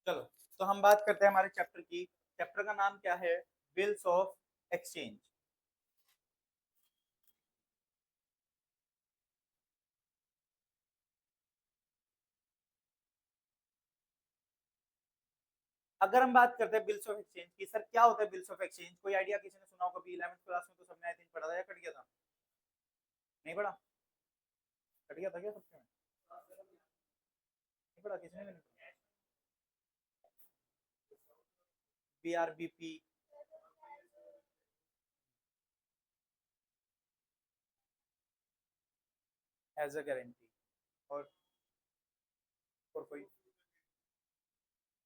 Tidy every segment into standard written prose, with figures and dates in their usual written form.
चलो, तो हम बात करते हैं हमारे चैप्टर की। चैप्टर का नाम क्या है? Bills of exchange. अगर हम बात करते हैं बिल्स ऑफ एक्सचेंज की, सर क्या होता है बिल्स ऑफ एक्सचेंज? कोई आइडिया किसी ने सुना हो कभी? 11th क्लास में तो सबने आई थिंक पढ़ा था या कट गया था? नहीं पढ़ा? कट गया था क्या सबके में? नहीं पढ़ा किसी ने भी? नहीं पढ़ा? BRBP as a guarantee. और कोई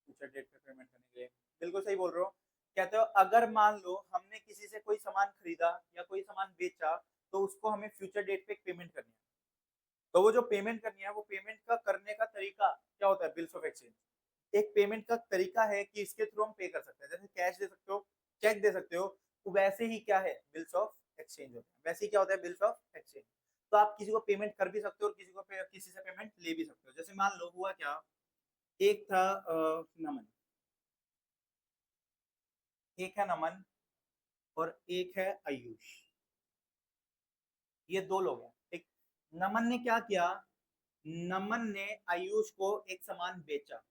फ्यूचर डेट पे पेमेंट करने के लिए। बिल्कुल सही बोल रहे हो। कहते हो अगर मान लो हमने किसी से कोई सामान खरीदा या कोई सामान बेचा, तो उसको हमें फ्यूचर डेट पे पेमेंट करनी है। तो वो जो पेमेंट करनी है, वो पेमेंट का करने का तरीका क्या होता है? बिल्स ऑफ एक्सचेंज एक पेमेंट का तरीका है कि इसके थ्रू हम पे कर सकते हैं। जैसे कैश दे सकते हो, चेक दे सकते हो, तो वैसे ही क्या है? बिल्स ऑफ एक्सचेंज होता है। वैसे ही क्या होता है? Bills of exchange. तो आप किसी को पेमेंट कर भी सकते हो और किसी से पेमेंट ले भी सकते हो। जैसे मान लो हुआ क्या, एक था नमन, एक है नमन और एक है आयुष। ये दो लोग हैं, ठीक। नमन ने क्या किया? नमन ने आयुष को एक सामान बेचा,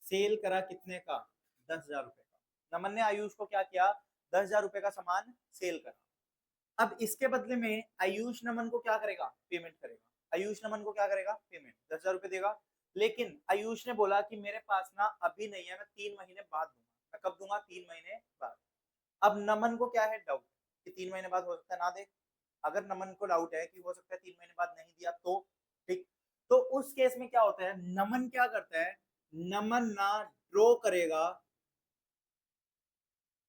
सेल करा, कितने का? 10,000 रुपए का। नमन ने आयुष को क्या किया? 10,000 रुपए का सामान सेल करा। अब इसके बदले में आयुष नमन को क्या करेगा? पेमेंट करेगा। आयुष नमन को क्या करेगा? पेमेंट 10,000 रुपए देगा। लेकिन आयुष ने बोला कि मेरे पास ना अभी नहीं है, मैं 3 महीने बाद दूंगा। मैं कब दूंगा? 3 महीने बाद। अब नमन को क्या है? डाउट कि 3 महीने बाद हो सकता है ना दे। अगर नमन को डाउट है कि हो सकता है 3 महीने बाद नहीं दिया तो, ठीक। तो उस केस में क्या होता है? नमन क्या करता है? नमन ना ड्रॉ करेगा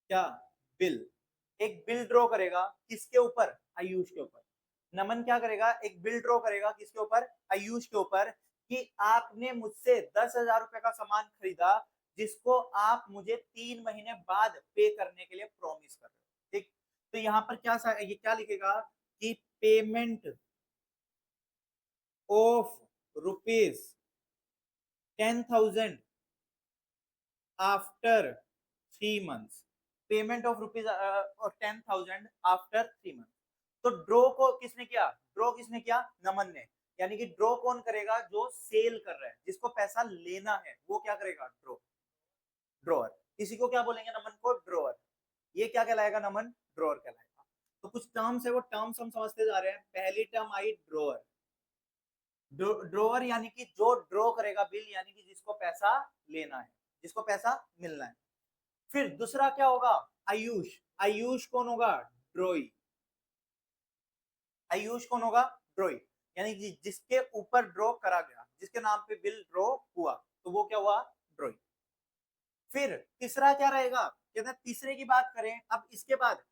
क्या? बिल। एक बिल ड्रॉ करेगा, किसके ऊपर? आयुष के ऊपर। नमन क्या करेगा? एक बिल ड्रॉ करेगा, किसके ऊपर? आयुष के ऊपर। कि आपने मुझसे 10,000 रुपए का सामान खरीदा, जिसको आप मुझे 3 महीने बाद पे करने के लिए प्रॉमिस कर रहे हो, ठीक। तो यहाँ पर ये क्या लिखेगा कि payment of ₹10,000 after 3 months. Payment of ₹10,000 after 3 month. तो ड्रॉ को किसने किया? ड्रॉ किसने किया? नमन ने। यानी कि ड्रॉ कौन करेगा? जो सेल कर रहा है, जिसको पैसा लेना है, वो क्या करेगा? ड्रॉ। ड्रॉअर। इसी को क्या बोलेंगे? नमन को ड्रॉअर। ये क्या कहलाएगा? नमन ड्रॉअर कहलाएगा। तो कुछ टर्म्स है, वो टर्म्स हम समझते जा रहे हैं। पहली टर्म आई ड्रॉअर। ड्रॉअर यानी कि जो ड्रॉ करेगा बिल, यानी कि जिसको पैसा लेना है, जिसको पैसा मिलना है। फिर दूसरा क्या होगा? आयुष। आयुष कौन होगा? ड्रॉई। आयुष कौन होगा? ड्रॉई। यानी कि जिसके ऊपर ड्रॉ करा गया, जिसके नाम पे बिल ड्रॉ हुआ, तो वो क्या हुआ? ड्रॉई। फिर तीसरा क्या रहेगा? कहते हैं तीसरे की बात करें अब इसके बाद,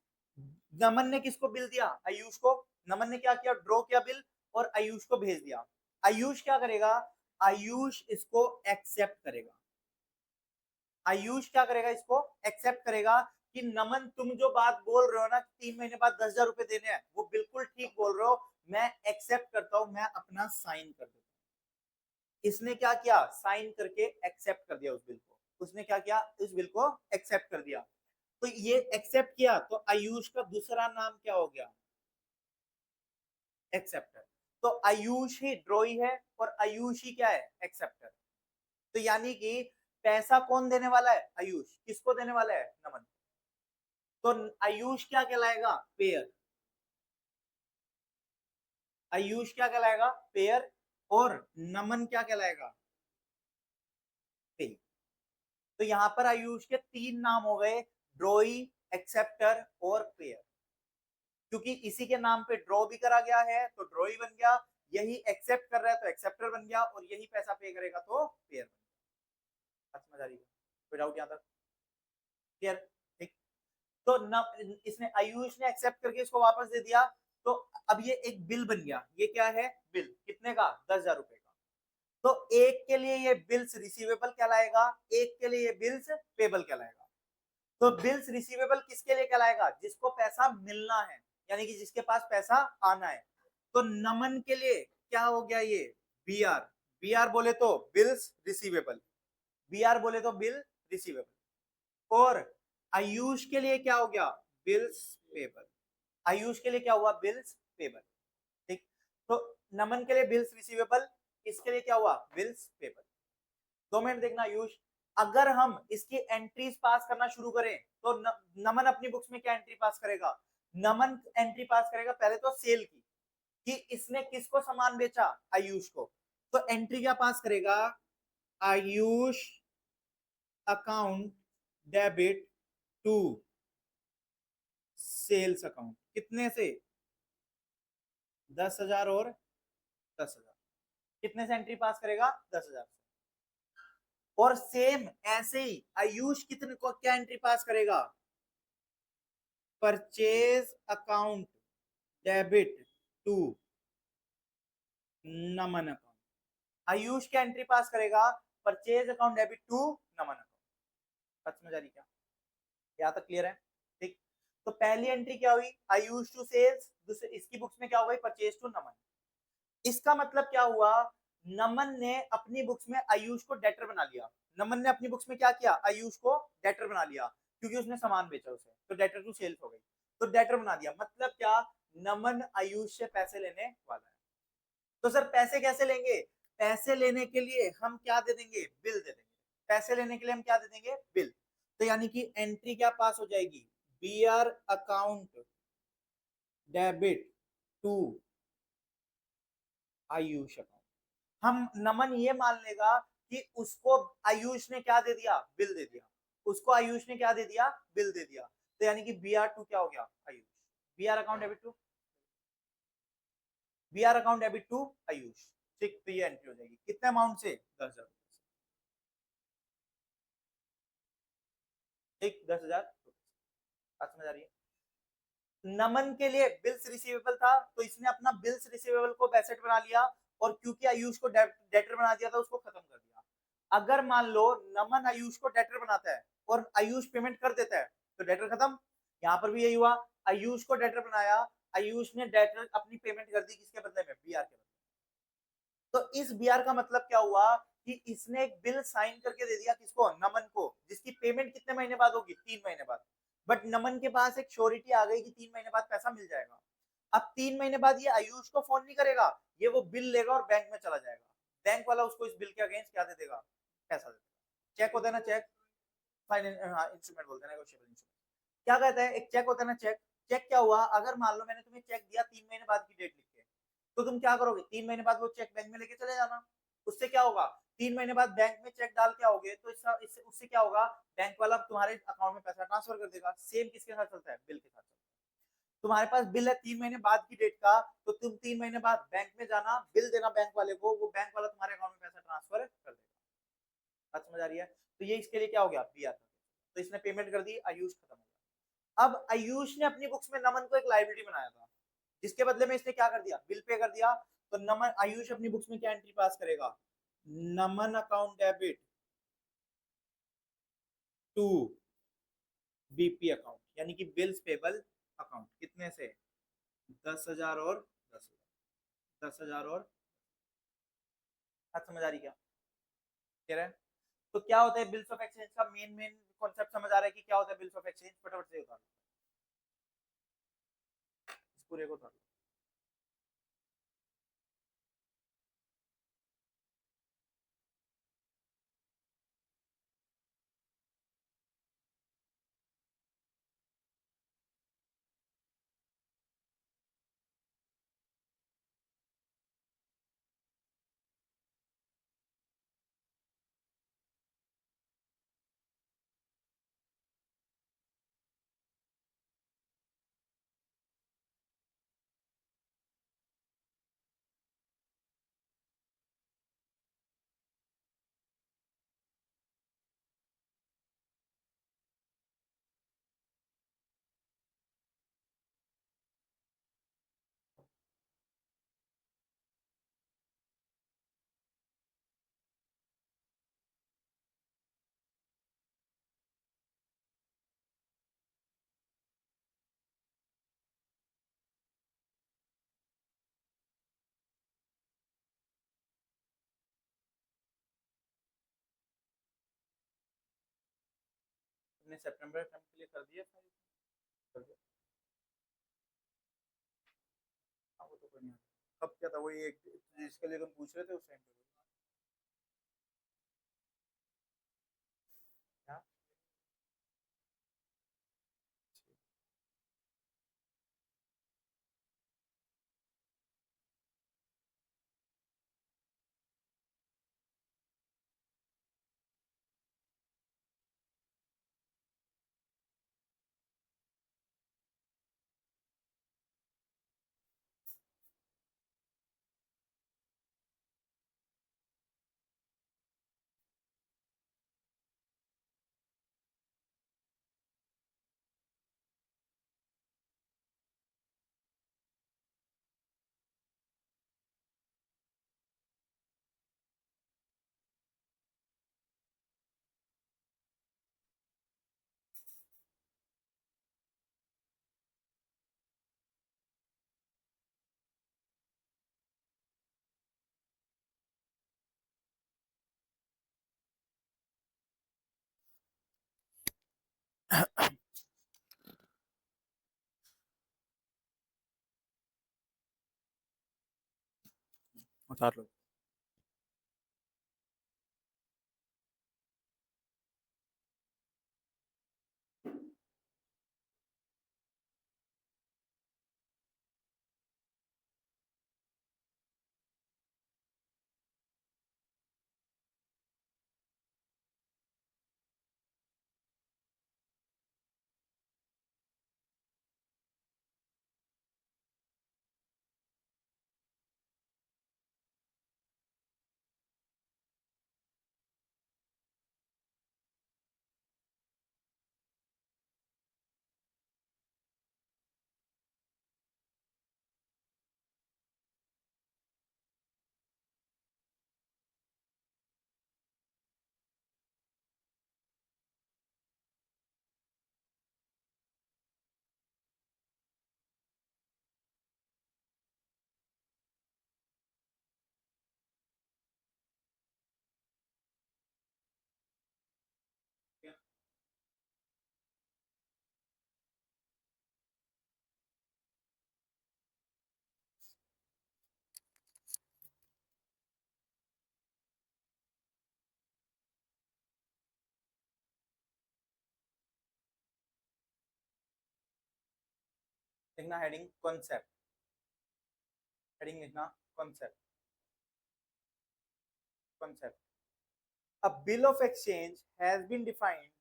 नमन ने किसको बिल दिया? आयुष को। नमन ने क्या किया? ड्रॉ किया बिल और आयुष को भेज दिया। आयुष क्या करेगा? आयुष इसको एक्सेप्ट करेगा। आयुष क्या करेगा? इसको एक्सेप्ट करेगा कि नमन तुम जो बात बोल रहे हो ना, 3 महीने बाद 10,000 रुपए देने हैं, वो बिल्कुल ठीक बोल रहे हो। मैं एक्सेप्ट करता हूं, मैं अपना साइन कर देता हूं। इसने क्या किया? साइन करके एक्सेप्ट कर दिया उस बिल को। उसने क्या किया? उस बिल को एक्सेप्ट कर दिया। तो ये एक्सेप्ट किया, तो आयुष का दूसरा नाम क्या हो गया? एक्सेप्टर। तो आयुष ही ड्रॉई है और आयुष ही क्या है? एक्सेप्टर। तो यानी कि पैसा कौन देने वाला है? आयुष। किसको देने वाला है? नमन। तो आयुष क्या कहलाएगा? पेयर। आयुष क्या कहलाएगा? पेयर। और नमन क्या कहलाएगा? पे। तो यहां पर आयुष के 3 नाम हो गए, ड्रॉई, एक्सेप्टर और पेयर। क्योंकि इसी के नाम पे ड्रॉ भी करा गया है तो ड्रॉई बन गया, यही एक्सेप्ट कर रहा है तो एक्सेप्टर बन गया, और यही पैसा पे करेगा तो पेयर बन गया। समझ आ रही है? कोई डाउट यहां तक? क्लियर? ठीक। तो न, इसने आयुष ने एक्सेप्ट करके इसको वापस दे दिया। तो अब ये एक बिल बन गया। ये क्या है? बिल। कितने का? 10,000 रुपए का। तो एक के लिए ये बिल्स रिसीवेबल कहलाएगा, एक के लिए ये बिल्स पेबल कहलाएगा। तो बिल्स रिसीवेबल किसके लिए कहलाएगा? जिसको पैसा मिलना है, यानी कि जिसके पास पैसा आना है। तो नमन के लिए क्या हो गया? ये BR। BR बोले तो बिल्स रिसीवेबल। BR बोले तो बिल रिसीवेबल। और आयुष के लिए क्या हो गया, बिल्स पेबल। आयुष के लिए क्या हुआ, बिल्स पेबल। ठीक, तो नमन के लिए बिल्स रिसीवेबल, इसके लिए क्या हुआ, बिल्स पेबल। 2 मिनट देखना आयुष, अगर हम इसकी एंट्रीज पास करना शुरू करें तो नमन अपनी बुक्स में क्या एंट्री पास करेगा, नमन एंट्री पास करेगा पहले तो सेल की, कि इसने किसको सामान बेचा, आयुष को। तो एंट्री क्या पास करेगा, Ayush account debit to sales account, कितने से, 10,000 और 10,000, कितने से एंट्री पास करेगा, 10,000 से। और सेम ऐसे ही आयुष कितने को क्या एंट्री पास करेगा, purchase account debit to Naman account. Ayush क्या एंट्री पास करेगा, purchase account debit to Naman account. बात समझ आ रही क्या, यहाँ तक क्लियर है। ठीक, तो पहली एंट्री क्या हुई, आयुष टू सेल्स, दूसरे इसकी बुक्स में क्या हुआ, परचेज टू नमन। इसका मतलब क्या हुआ, नमन ने अपनी बुक्स में आयुष को डेटर बना लिया। नमन ने अपनी बुक्स में क्या किया, आयुष को डेटर बना लिया, क्योंकि उसने सामान बेचा उसे, तो डेटर टू सेल्स हो गई, तो डेटर बना दिया। मतलब क्या, नमन आयुष से पैसे लेने वाला है। तो सर पैसे कैसे लेंगे, पैसे लेने के लिए हम क्या दे देंगे, बिल दे देंगे। पैसे लेने के लिए हम क्या दे देंगे, बिल। तो यानी कि एंट्री क्या पास हो जाएगी, BR account debit to Ayush account. हम नमन ये मान लेगा कि उसको आयुष ने क्या दे दिया, बिल दे दिया, उसको आयुष ने क्या दे दिया, बिल दे दिया। तो यानी कि BR2 क्या हो गया, Ayush. BR account debit to, BR account debit to Ayush. ठीक, तो ये एंट्री हो जाएगी कितने अमाउंट से, 10,000। ठीक, 10,000। बात समझ आ रही है। नमन के लिए बिल्स रिसीवेबल था, तो इसने अपना बिल्स रिसीवेबल को एसेट बना लिया, और क्योंकि आयुष को डेटर बना दिया था, उसको खत्म कर दिया। अगर मान लो नमन आयुष को डेटर बनाता है और आयुष पेमेंट कर देता है, तो डेटर खत्म। यहाँ पर भी यही हुआ, आयुष को डेटर बनाया, आयुष ने डेटर अपनी पेमेंट कर दी, किसके बदले में, बीआर के बदले। तो इस बीआर का मतलब क्या हुआ, कि इसने एक बिल साइन करके दे दिया, किसको, नमन को, जिसकी पेमेंट कितने महीने बाद होगी, 3 महीने बाद। बट नमन के पास एक श्योरिटी आ गई कि 3 महीने बाद पैसा मिल जाएगा। अब 3 महीने बाद ये आयुष को फोन नहीं करेगा, ये वो बिल लेगा और बैंक में चला जाएगा। बैंक वाला उसको इस बिल के अगेंस्ट क्या दे देगा, पैसा दे देगा। चेक होता है ना, चेक, फाइनेंस इंस्ट्रूमेंट बोलते हैं, नेगोशिएबल इंस्ट्रूमेंट। क्या कहता है, एक चेक होता है ना, चेक। चेक क्या हुआ, अगर मान लो मैंने तुम्हें चेक दिया 3 महीने बाद की डेट लिख के, तो तुम क्या करोगे, 3 महीने बाद वो चेक बैंक में लेके चले जाना। उससे क्या होगा, 3 महीने बाद बैंक में चेक डाल के आओगे, तो इससे उससे क्या होगा, बैंक वाला तुम्हारे अकाउंट में पैसा ट्रांसफर कर देगा। सेम किसके साथ चलता है, बिल के साथ चलता है। तुम्हारे पास बिल है 3 महीने बाद की डेट का, तो तुम 3 महीने बाद बैंक में जाना, बिल देना बैंक वाले को, वो बैंक वाला तुम्हारे अकाउंट में पैसा ट्रांसफर कर देगा। बात समझ आ रही है। तो ये इसके लिए क्या हो गया, बीआर। तो इसने पेमेंट कर दी, आयुष खत्म हो गया। अब आयुष ने अपनी बुक्स में नमन को एक लाइबिलिटी बनाया था, जिसके बदले में इसने क्या कर दिया, बिल पे कर दिया। तो नमन आयुष अपनी बुक्स में क्या एंट्री पास करेगा, Naman account debit to BP account, यानी कि बिल्स पेबल अकाउंट, कितने से, 10,000 और 10,000, 10,000 और, बात समझ आ रही क्या, कह रहे हैं। तो क्या होता है बिल्स ऑफ एक्सचेंज का मेन कॉन्सेप्ट समझ आ रहा है कि क्या होता है बिल्स ऑफ एक्सचेंज, फटाफट से बता दो इस पूरे को था। आपने सितंबर अटेम्प्ट के लिए कर दिया कर दिया? हाँ वो तो कोई नहीं। कब क्या था वही एक जिसके लिए तुम पूछ रहे थे उस टाइम पे? क्या? उतार लो। लिखना हेडिंग कॉन्सेप्ट। हेडिंग लिखना concept. Concept. A bill of exchange has been defined.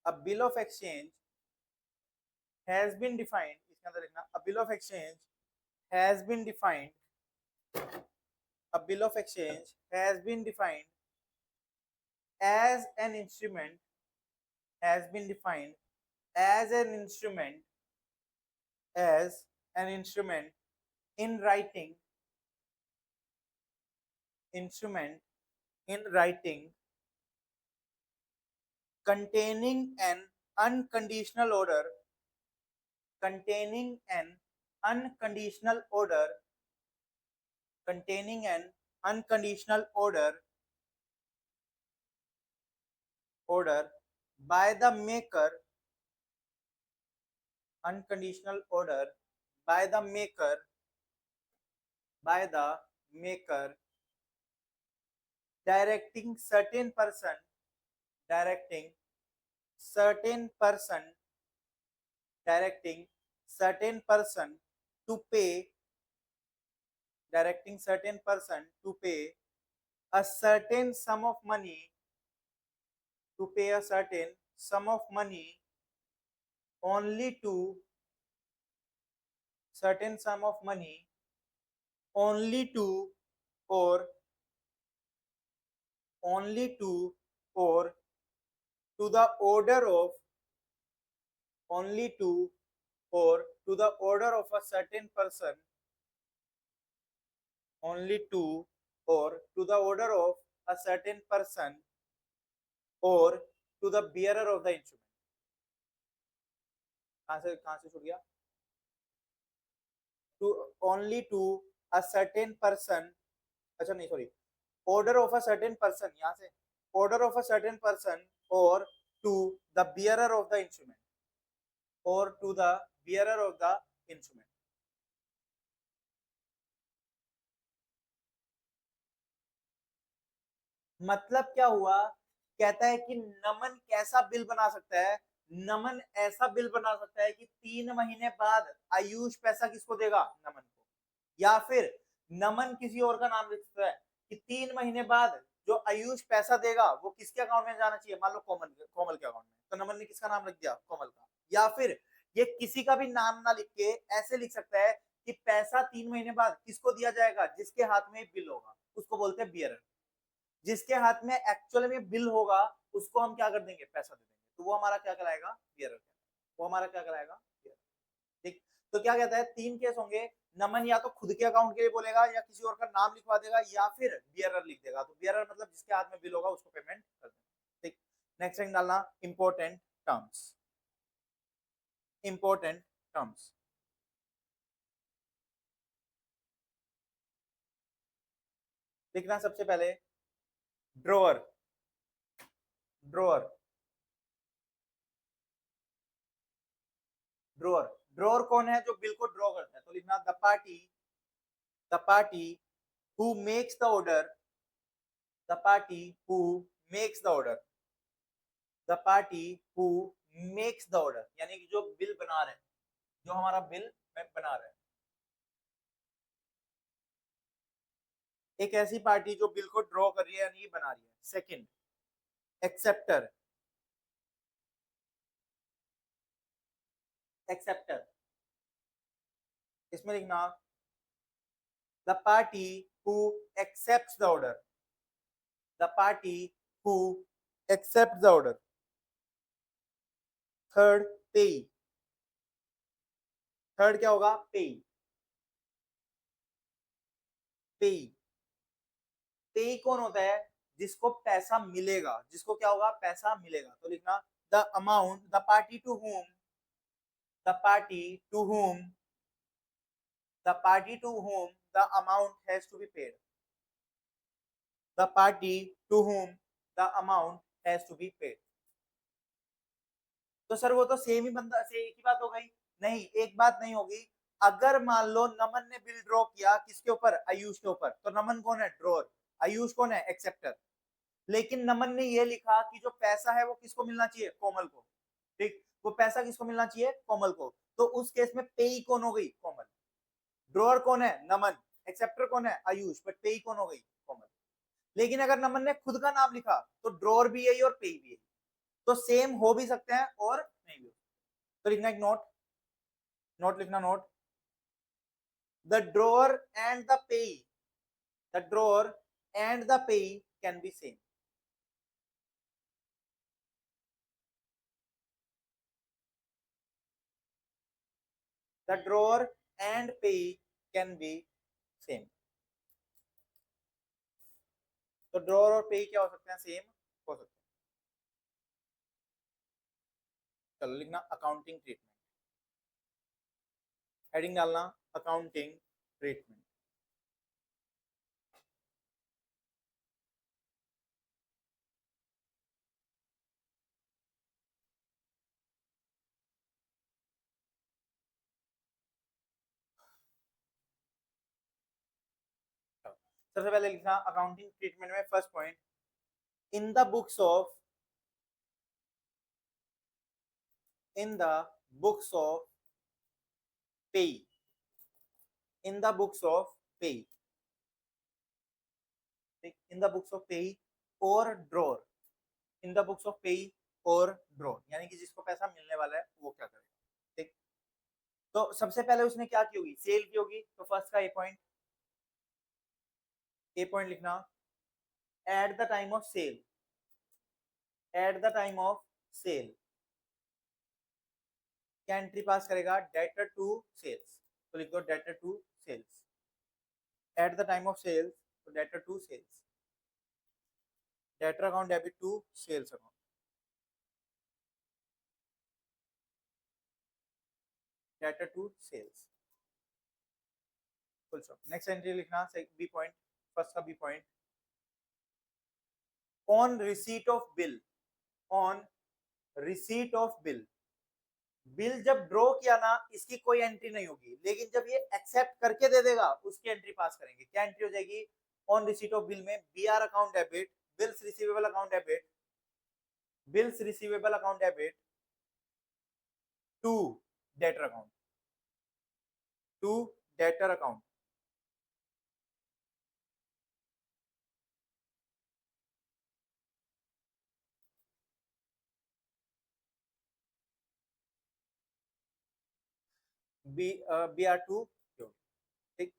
A bill of exchange has been defined. इसके अंदर लिखना a bill of exchange has been defined. A bill of exchange has been defined as an instrument. Has been defined as an instrument. As an instrument in writing. Instrument in writing containing an unconditional order. Containing an unconditional order. Containing an unconditional order by the maker. Unconditional order by the maker. By the maker directing certain person. Directing certain person. Directing certain person to pay. Directing certain person to pay a certain sum of money. To pay a certain sum of money only to certain sum of money only to or only to or to the order of only to or to the order of a certain person only to or to the order of a certain person or to the bearer of the instrument. कहाँ से छूट गया? To only to a certain person. अच्छा नहीं sorry, order of a certain person, यहाँ से order of a certain person or to the bearer of the instrument or to the bearer of the instrument. मतलब क्या हुआ, कहता है कि नमन कैसा बिल बना सकता है, नमन ऐसा बिल बना सकता है कि 3 महीने बाद आयुष पैसा किसको देगा, नमन को, या फिर नमन किसी और का नाम लिख सकता है कि 3 महीने बाद जो आयुष पैसा देगा वो किसके अकाउंट में जाना चाहिए, मान लो कोमल कोमल के अकाउंट में, तो नमन ने किसका नाम लिख दिया, कोमल का। या फिर ये किसी का भी नाम ना लिख के ऐसे लिख सकता है कि पैसा 3 महीने बाद किसको दिया जाएगा, जिसके हाथ में बिल होगा, उसको बोलते हैं बियरर। जिसके हाथ में एक्चुअल में बिल होगा उसको हम क्या कर देंगे, पैसा दे देंगे, तो वो हमारा क्या कहलाएगा, बियरर। वो हमारा क्या कहलाएगा, बियरर। ठीक, तो क्या कहता है, 3 केस होंगे, नमन या तो खुद के अकाउंट के लिए बोलेगा या किसी और का नाम लिखवा देगा या फिर बियरर लिख देगा। तो बियरर मतलब जिसके हाथ में बिल होगा उसको पेमेंट कर देगा। ठीक, नेक्स्ट टाइम डालना इंपॉर्टेंट टर्म्स, इंपॉर्टेंट टर्म्स। लिखना सबसे पहले ड्रॉअर, ड्रॉअर, ड्रॉअर, ड्रॉअर कौन है, जो बिल को ड्रॉ करता है, तो लिखना the party, the party who makes the order, the party who makes the order, the party who makes the order, यानी कि जो बिल बना रहे हैं, जो हमारा बिल बना रहे हैं, एक ऐसी पार्टी जो बिल को ड्रॉ कर रही है यानी बना रही है। सेकंड, एक्सेप्टर, एक्सेप्टर, इसमें लिखना the party who accepts the order, the party who accept the order. Third, pay, third क्या होगा, पे, पे, पे कौन होता है, जिसको पैसा मिलेगा, जिसको क्या होगा, पैसा मिलेगा, तो लिखना the amount, the party to whom, the party to whom, the party to whom the amount has to be paid, the party to whom the amount has to be paid। तो सर वो तो same ही बंदा से एक ही बात हो गई, नहीं एक बात नहीं होगी। अगर मान लो नमन ने बिल ड्रॉ किया किसके ऊपर, आयुष के ऊपर, तो नमन कौन है, ड्रॉअर, आयुष कौन है, एक्सेप्टर। लेकिन नमन ने ये लिखा कि जो पैसा है वो किसको मिलना चाहिए, कोमल को। ठीक, वो पैसा किसको मिलना चाहिए, कोमल को, तो उस केस में पेई कौन हो गई, कोमल। ड्रॉअर कौन है, नमन, एक्सेप्टर कौन है, आयुष, बट पेई कौन हो गई, कोमल। लेकिन अगर नमन ने खुद का नाम लिखा तो ड्रॉअर भी यही और पेई भी यही, तो सेम हो भी सकते हैं और नहीं भी। तो लिखना एक नोट, नोट लिखना, note the drawer and the पेई, द ड्रॉअर एंड द पेई can be same. The drawer and पेई कैन बी सेम। तो ड्रॉअर और पेई क्या हो सकते हैं, सेम हो सकते हैं। चलो लिखना अकाउंटिंग ट्रीटमेंट, हेडिंग डालना अकाउंटिंग ट्रीटमेंट। सबसे पहले लिखना अकाउंटिंग ट्रीटमेंट में first point, in the books of, in the books of pay, in the books of pay, in the books of pay और drawer, in the books of पे और drawer, यानी कि जिसको पैसा मिलने वाला है वो क्या करेगा। ठीक, तो सबसे पहले उसने क्या की होगी, सेल की होगी, तो फर्स्ट का ए पॉइंट, ए पॉइंट लिखना at the time of sale, at the time of sale क्या एंट्री पास करेगा, डेटर टू सेल्स, तो लिख दो debtor to sales, at the time of sales, तो debtor to sales, debtor account debit to sales account, debtor to sales, full stop. Next entry लिखना B point, first का B point, on receipt of bill, on receipt of bill. Bill जब draw किया ना, इसकी कोई entry नहीं होगी, लेकिन जब ये एक्सेप्ट करके दे देगा उसकी एंट्री पास करेंगे। क्या एंट्री हो जाएगी? ऑन रिसीट ऑफ बिल में B R account debit, bills receivable account debit, bills receivable account debit to debtor account, to debtor account. B B R to. ठीक,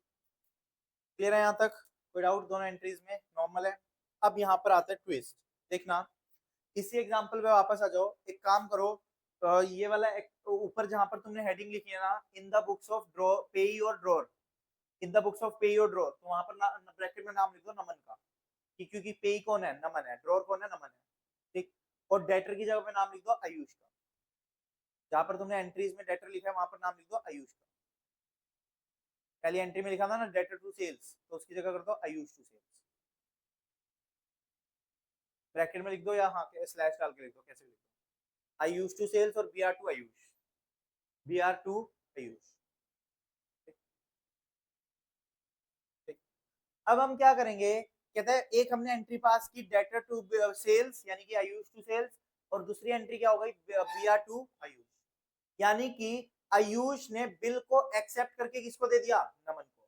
क्लियर है यहाँ तक? कोई डाउट? दोनों एंट्रीज में नॉर्मल है। अब यहाँ पर आता है ट्विस्ट, देखना। इसी एग्जांपल पे वापस आ जाओ, एक काम करो, ये वाला ऊपर जहां पर तुमने हेडिंग लिखी है ना, in the books of draw पेई और drawer, in the books of पेई और ड्रॉर, तो वहां पर ब्रैकेट में नाम लिख दो नमन का, क्योंकि पेई कौन है? नमन है। ड्रॉर कौन है? नमन है। ठीक, और डेटर की जगह पे नाम लिख दो आयुष का। जहां पर तुमने एंट्रीज में डेटर लिखा है वहां पर नाम लिख दो आयुष का। पहली एंट्री में लिखा था ना डेटर टू सेल्स, तो उसकी जगह कर दो आयुष टू सेल्स। ब्रैकेट में लिख दो या हाँ स्लैश डाल के लिख दो, कैसे लिख दो, आयुष टू सेल्स और B R to Ayush, B R to Ayush. अब हम क्या करेंगे? कहते हैं एक हमने एंट्री पास की डेटर टू सेल्स यानी कि आयुष टू सेल्स, और दूसरी एंट्री क्या हो गई? B R to Ayush. यानी कि आयुष ने बिल को एक्सेप्ट करके किसको दे दिया? नमन को।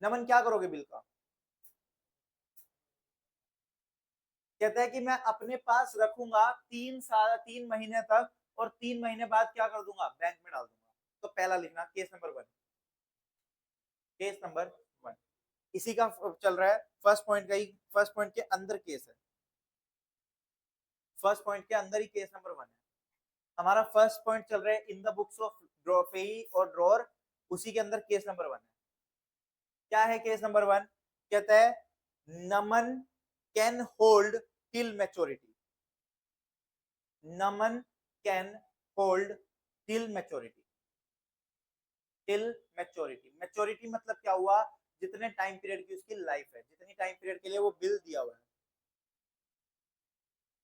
नमन क्या करोगे बिल का? कहता है कि मैं अपने पास रखूंगा 3 साल, 3 महीने तक, और 3 महीने बाद क्या कर दूंगा? बैंक में डाल दूंगा। तो पहला लिखना केस नंबर 1, केस नंबर 1 इसी का चल रहा है। फर्स्ट पॉइंट का ही, फर्स्ट पॉइंट के अंदर केस है, फर्स्ट पॉइंट के अंदर ही केस नंबर 1 है हमारा। फर्स्ट पॉइंट चल रहा है इन द बुक्स ऑफ पेई और ड्रॉर, उसी के अंदर केस नंबर 1 है। क्या है केस नंबर 1? कहता है Naman can hold till maturity, Naman can hold till maturity, till maturity. Maturity मतलब क्या हुआ? जितने टाइम पीरियड की उसकी लाइफ है, जितनी टाइम पीरियड के लिए वो बिल दिया हुआ है।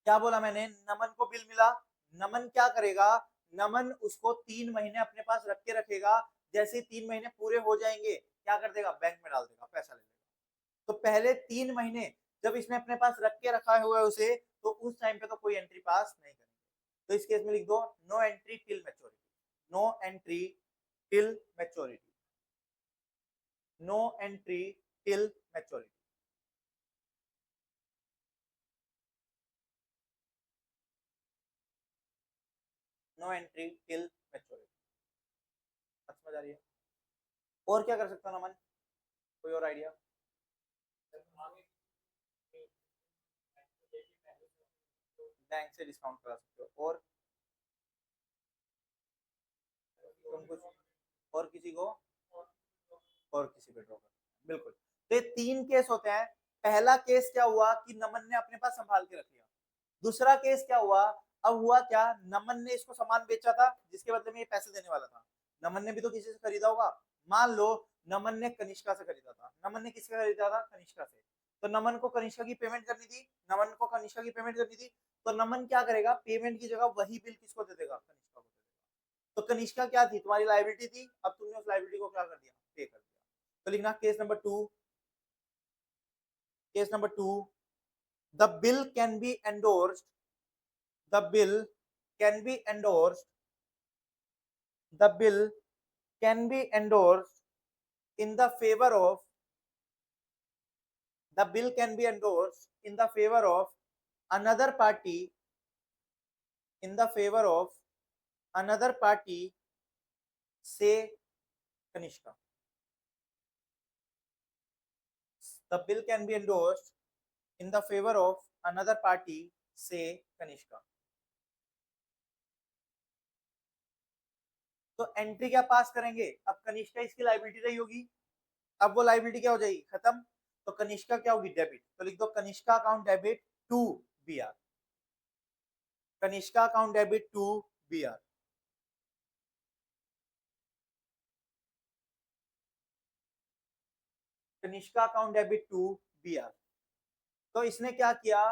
क्या बोला मैंने? नमन को बिल मिला, नमन क्या करेगा? नमन उसको 3 महीने अपने पास रख के रखेगा, जैसे 3 महीने पूरे हो जाएंगे क्या कर देगा? बैंक में डाल देगा, पैसा ले लेगा। तो पहले 3 महीने जब इसने अपने पास रख के रखा हुआ है उसे, तो उस टाइम पे तो कोई एंट्री पास नहीं करेंगे। तो इस केस में लिख दो no entry till maturity, no entry till maturity, no entry till maturity. No entry till maturity. समझ आ रही है? और क्या कर सकता हूँ नमन? कोई और आइडिया? बैंक से डिस्काउंट करा सकते हो, और तुम कुछ और किसी को, और किसी पे ड्रॉ कर, बिल्कुल। तो ये 3 केस होते हैं। पहला केस क्या हुआ कि नमन ने अपने पास संभाल के रख लिया। दूसरा केस क्या हुआ? अब हुआ क्या? नमन ने इसको सामान बेचा था जिसके बदले में ये पैसे देने वाला था। नमन ने भी तो किसी से खरीदा होगा। मान लो नमन ने कनिष्का से खरीदा था। नमन ने किससे खरीदा था? कनिष्का से। तो नमन को कनिष्का की पेमेंट करनी थी, नमन को कनिष्का की पेमेंट करनी थी। तो नमन क्या करेगा? पेमेंट की जगह वही बिल किसको दे देगा? कनिष्का को दे देगा। तो कनिष्का क्या थी? तुम्हारी लाइबिलिटी थी। अब तुमने उस लाइबिलिटी को क्या कर दिया? पे कर दिया। तो लिखना case number 2, case number 2, the bill can B endorsed, the bill can be endorsed, the bill can be endorsed in the favor of, the bill can be endorsed in the favor of another party, in the favor of another party, say Kanishka. The bill can be endorsed in the favor of another party, say Kanishka. तो entry क्या पास करेंगे? अब कनिष्का इसकी liability रही होगी, अब वो liability क्या हो जाएगी? खत्म। तो कनिष्का क्या होगी? डेबिट। तो लिख दो Kanishka account debit to B R, Kanishka account debit to B R. Kanishka account debit to B R. तो इसने क्या किया?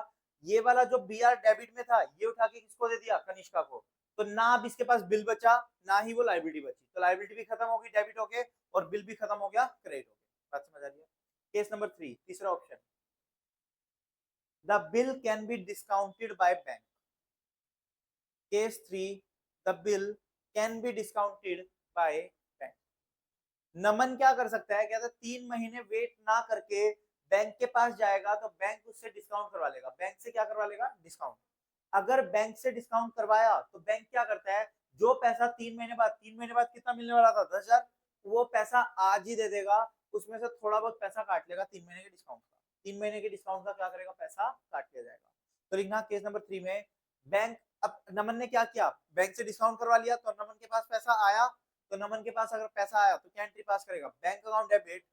ये वाला जो बी आर डेबिट में था ये उठा के किसको दे दिया, कनिष्का को। तो ना अब इसके पास बिल बचा ना ही वो लाइबिलिटी बची, तो लाइबिलिटी भी खत्म होगी डेबिट होके और बिल भी खत्म हो गया क्रेडिट हो गया। बात समझ आ रही है। केस नंबर 3, तीसरा option, the bill can be discounted by bank. Case 3, the bill can be discounted by bank. Naman क्या कर सकता है, कहता 3 महीने वेट ना करके बैंक के पास जाएगा तो बैंक उससे डिस्काउंट करवा लेगा। बैंक से क्या करवा लेगा, डिस्काउंट। अगर बैंक से डिस्काउंट करवाया तो बैंक क्या करता है, जो पैसा 3 महीने बाद कितना मिलने वाला था 10,000, वो पैसा आज ही दे देगा, उसमें से थोड़ा बहुत पैसा काट लेगा 3 महीने के डिस्काउंट का। 3 महीने के डिस्काउंट का क्या करेगा, पैसा काट लिया जाएगा। तो लिखना केस नंबर 3 में बैंक, अब नमन ने क्या किया, बैंक से डिस्काउंट करवा लिया तो नमन के पास पैसा आया, तो नमन के पास अगर पैसा आया तो क्या एंट्री पास करेगा, bank account debit,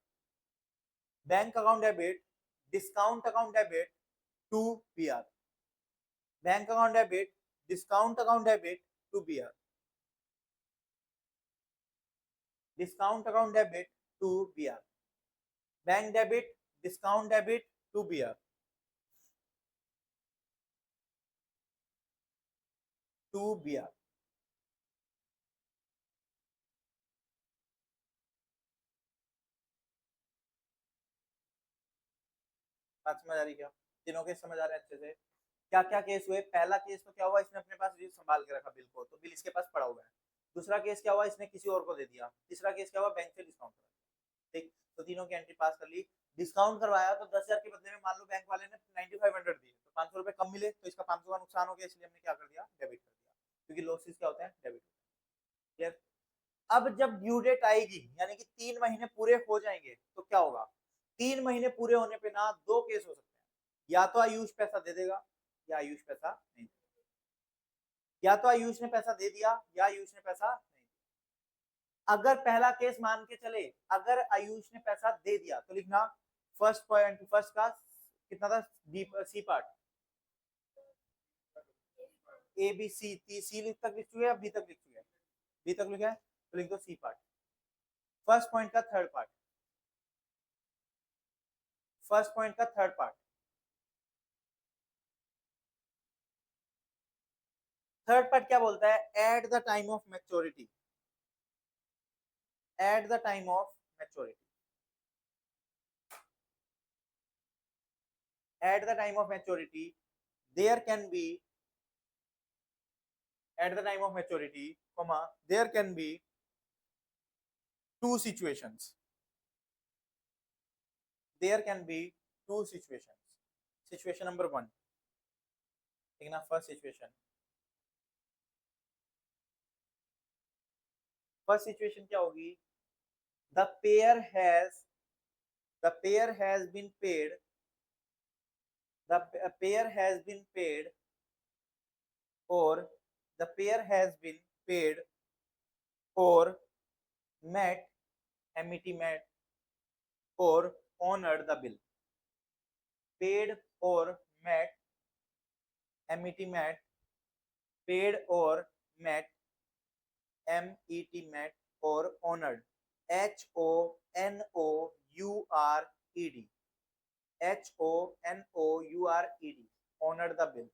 bank account debit, discount account debit to B R, bank account debit, discount account debit to B R, discount account debit to B R, bank debit, discount debit to B R, to B R. बात समझ आ रही क्या, तीनों case समझ आ रहे हैं अच्छे से। क्या क्या केस हुए, पहला केस तो क्या हुआ, इसने अपने पास संभाल के रखा बिल को, तो बिल इसके पास पड़ा हुआ है। दूसरा केस क्या हुआ, इसने किसी और को दे दिया। तीसरा केस क्या हुआ, बैंक से डिस्काउंट करा दिया। ठीक, तो तीनों की एंट्री पास कर ली। डिस्काउंट करवाया तो 10,000 के बदले में मान लो बैंक वाले ने 9500 दिए, तो 500 रुपए कम मिले, तो इसका 500 का नुकसान हो गया, इसलिए हमने क्या कर दिया, डेबिट कर दिया, क्योंकि लॉसेस क्या होते हैं, डेबिट। क्लियर। अब जब ड्यू डेट आएगी, यानी कि 3 महीने पूरे हो जाएंगे, तो क्या होगा, 3 महीने पूरे होने पे ना दो केस हो सकते हैं, या तो आयुष पैसा दे देगा या आयुष पैसा नहीं देगा, या तो आयुष ने पैसा दे दिया या आयुष ने पैसा नहीं दिया। अगर पहला केस मान के चले, अगर आयुष ने पैसा दे दिया तो लिखना फर्स्ट पॉइंट, फर्स्ट का कितना था, C part, A B C, सी तक लिख चुके हैं, बी तक लिख चुके हैं, बी तक लिखा है तो लिख दो सी पार्ट। फर्स्ट पॉइंट का थर्ड पार्ट, फर्स्ट पॉइंट का थर्ड पार्ट, थर्ड पार्ट क्या बोलता है, at the time of maturity, at the time of maturity, at the time of maturity there can be, at the time of maturity, comma, there can be two situations, there can be two situations, situation number 1, ठीक ना, first situation, first situation क्या होगी, the pair has, the pair has been paid, the pair has been paid, or the pair has been paid or met, met, met, or honored the bill, paid or met, met, met, paid or met, met, or honored, HONOURED, HONOURED, honored the bill।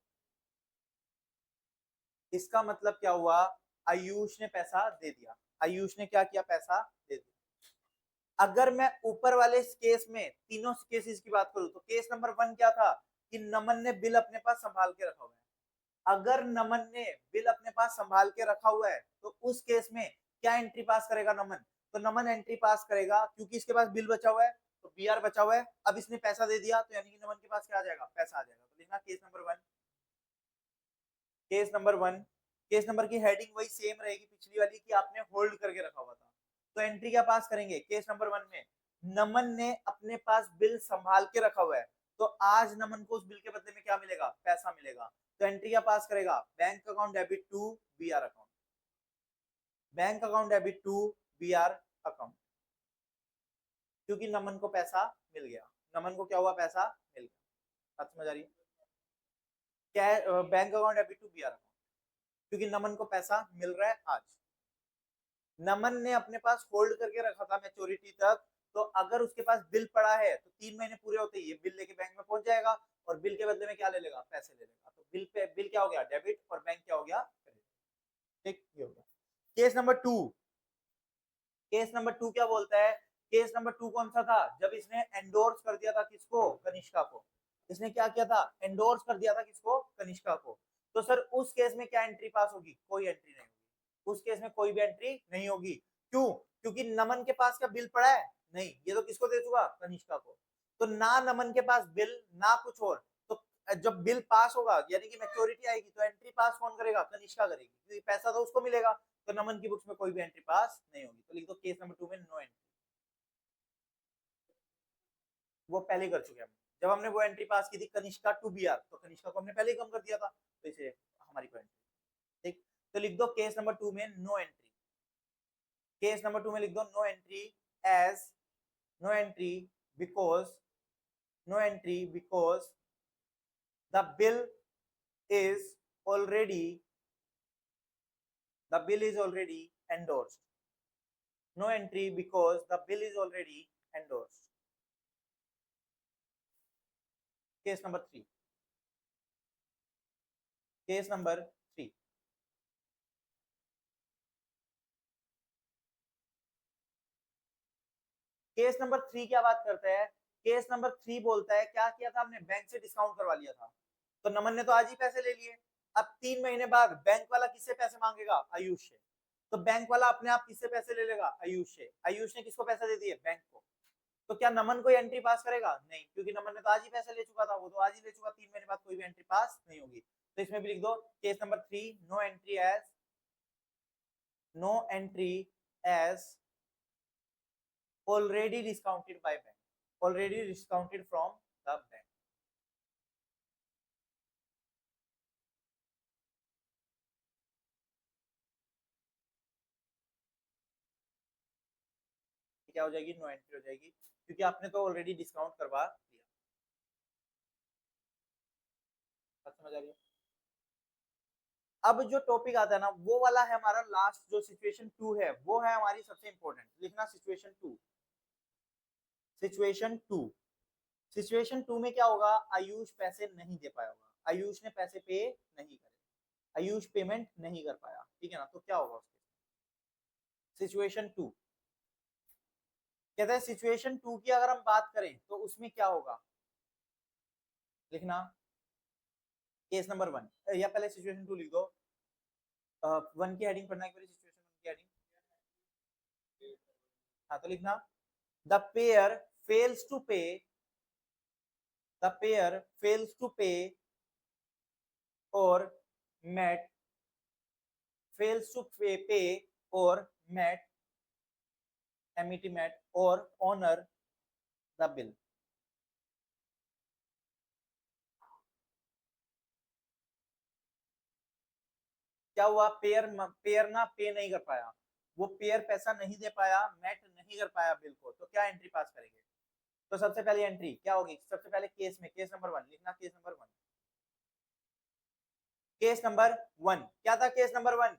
इसका मतलब क्या हुआ, आयुष ने पैसा दे दिया, आयुष ने क्या किया, पैसा दे दिया। अगर मैं ऊपर वाले केस में तीनों केसेस की बात करूं तो केस नंबर 1 क्या था, कि नमन ने बिल अपने पास संभाल के रखा हुआ है। अगर नमन ने बिल अपने पास संभाल के रखा हुआ है तो उस केस में क्या एंट्री पास करेगा नमन, तो नमन एंट्री पास करेगा, क्योंकि इसके पास बिल बचा हुआ है तो बी आर बचा हुआ है, अब इसने पैसा दे दिया तो यानी कि नमन के पास क्या आ जाएगा, पैसा आ जाएगा। तो लिखना case number 1, case number 1, case number की हेडिंग वही सेम रहेगी पिछली वाली की, आपने होल्ड करके रखा हुआ था। तो एंट्री क्या पास करेंगे, केस नंबर 1 में नमन ने अपने पास बिल संभाल के रखा हुआ है, तो आज नमन को उस बिल के बदले में क्या मिलेगा, पैसा मिलेगा। तो एंट्री क्या पास करेगा, bank account debit to B R account, bank account debit to B R account, क्योंकि नमन को पैसा मिल गया, नमन को क्या हुआ, पैसा मिल गया। बात समझ आ रही है, क्या bank account debit to B R account, क्योंकि नमन को पैसा मिल रहा है आज। नमन ने अपने पास होल्ड करके रखा था मैच्योरिटी तक, तो अगर उसके पास बिल पड़ा है तो 3 महीने पूरे होते ही ये बिल लेके बैंक में पहुंच जाएगा और बिल के बदले में क्या ले लेगा, पैसे ले लेगा। तो बिल क्या हो गया, डेबिट, और बैंक क्या हो गया, क्रेडिट। ठीक, ये हो गया केस नंबर 2। केस नंबर 2 क्या बोलता है, केस नंबर 2 कौन सा था, जब इसने एंडोर्स कर दिया था किसको, कनिष्का को। इसने क्या किया था, एंडोर्स कर दिया था किसको, कनिष्का को। तो सर उस केस में क्या एंट्री पास होगी, कोई एंट्री नहीं होगी। उस केस में कोई भी एंट्री नहीं होगी। क्यों, क्योंकि नमन के पास क्या बिल पड़ा है, नहीं, ये तो किसको दे चुका, कनिष्का को। तो ना नमन के पास बिल, ना कुछ और। तो जब बिल पास होगा यानी कि मैच्योरिटी आएगी, तो एंट्री पास कौन करेगा, कनिष्का करेगी, क्योंकि पैसा तो उसको मिलेगा। तो नमन की बुक्स में कोई भी एंट्री पास नहीं होगी। तो लिख दो केस नंबर 2 में नो एंट्री। वो पहले कर चुके हैं। जब हमने वो एंट्री पास की थी कनिष्का टू बी आर, तो कनिष्का को हमने पहले ही कम कर दिया था, तो इसे हमारी को एंट्री। ठीक, तो लिख दो केस नंबर 2 में नो एंट्री। केस नंबर 2 में लिख दो no entry as, no entry because, no entry because the bill is already, the bill is already endorsed. No entry because the bill is already endorsed. Case number 3. Case number 3. Case number 3 क्या बात करता है, case number 3 बोलता है क्या किया था हमने, बैंक से डिस्काउंट करवा लिया था। तो नमन ने तो आज ही पैसे ले लिए। अब 3 महीने बाद बैंक वाला किससे पैसे मांगेगा, आयुष से। तो बैंक वाला अपने आप किससे पैसे ले लेगा, आयुष से। आयुष ने किसको पैसे दे दिए, बैंक को। तो क्या नमन कोई एंट्री पास करेगा, नहीं, क्योंकि नमन ने तो आज ही पैसे ले चुका था, वो तो आज ही ले चुका, 3 महीने बाद कोई भी एंट्री पास नहीं होगी। तो इसमें भी लिख दो case number 3, no entry as, no entry as already discounted by bank, already discounted from the bank. क्या हो जाएगी, नो एंट्री हो जाएगी, क्योंकि आपने तो ऑलरेडी डिस्काउंट करवा दिया। बात समझ आ रही है। अब जो टॉपिक आता है ना, वो वाला है हमारा लास्ट, जो सिचुएशन 2 है, वो है हमारी सबसे इंपॉर्टेंट। लिखना सिचुएशन 2। सिचुएशन 2, सिचुएशन 2 में क्या होगा, आयुष पैसे नहीं दे पाया होगा, आयुष ने पैसे पे नहीं करे, आयुष पेमेंट नहीं कर पाया, ठीक है ना। तो क्या होगा उसके, सिचुएशन 2 कहते हैं, सिचुएशन 2 की अगर हम बात करें तो उसमें क्या होगा, लिखना केस नंबर 1, या पहले सिचुएशन 2 लिख दो। 1 की हेडिंग पढ़ना एक बार, सिचुएशन 1 की हेडिंग। हाँ, तो लिखना द पेयर फेल्स टू पे, द पेयर फेल्स टू पे और मेट, फेल्स टू पे और मेट, MET मेट, और ऑनर द बिल। क्या हुआ, पेयर ना पे नहीं कर पाया, वो पेयर पैसा नहीं दे पाया, मेट नहीं कर पाया बिल को, तो क्या एंट्री पास करेंगे। तो सबसे पहले एंट्री क्या होगी, सबसे पहले केस में, केस नंबर 1 लिखना, केस नंबर 1। केस नंबर 1 क्या था, केस नंबर 1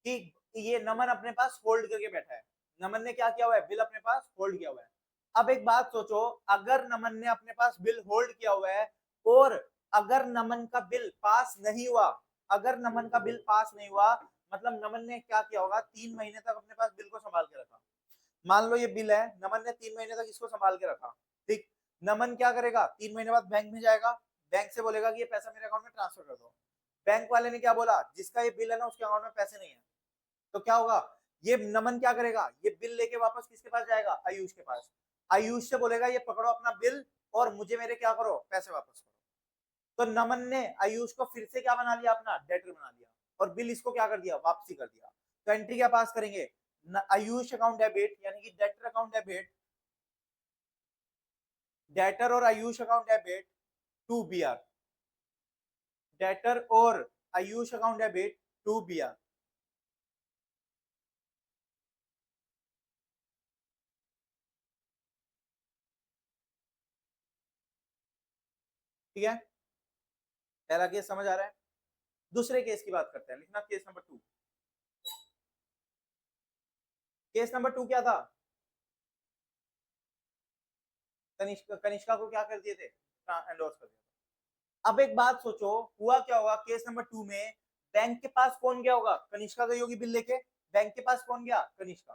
कि ये नमन अपने पास होल्ड करके बैठा है। नमन ने क्या किया हुआ है, बिल अपने पास होल्ड किया हुआ है। अब एक बात सोचो, अगर नमन ने अपने पास बिल होल्ड किया हुआ है और अगर नमन का बिल पास नहीं हुआ, अगर नमन का बिल पास नहीं हुआ, मतलब नमन ने क्या किया होगा, 3 महीने तक अपने पास बिल को संभाल के रखा। मान लो ये बिल है, नमन ने 3 महीने तक इसको संभाल के रखा। ठीक, नमन क्या करेगा, 3 महीने बाद बैंक में जाएगा, बैंक से बोलेगा कि ये पैसा मेरे अकाउंट में ट्रांसफर कर दो। बैंक वाले ने क्या बोला, जिसका ये बिल है ना उसके अकाउंट में पैसे नहीं है। तो क्या होगा, ये नमन क्या करेगा, ये बिल लेके वापस किसके पास जाएगा, आयुष के पास। आयुष से बोलेगा ये पकड़ो अपना बिल और मुझे मेरे क्या करो, पैसे वापस करो। तो नमन ने आयुष को फिर से क्या बना लिया, अपना डेटर बना लिया, और बिल इसको क्या कर दिया, वापसी कर दिया। तो एंट्री क्या पास करेंगे, आयुष अकाउंट डेबिट, यानी कि डेटर अकाउंट डेबिट, डेटर और Ayush account debit to B R, debtor और Ayush account debit to B R. ठीक है, पहला केस समझ आ रहा है। दूसरे केस की बात करते हैं, लिखना केस नंबर 2। केस नंबर 2 क्या था, कनिष्का को क्या कर दिए थे, एंडोर्स कर दिया। अब एक बात सोचो, हुआ क्या होगा केस नंबर 2 में, बैंक के पास कौन गया होगा, कनिष्का गई होगी बिल लेके, बैंक के पास कौन गया, कनिष्का।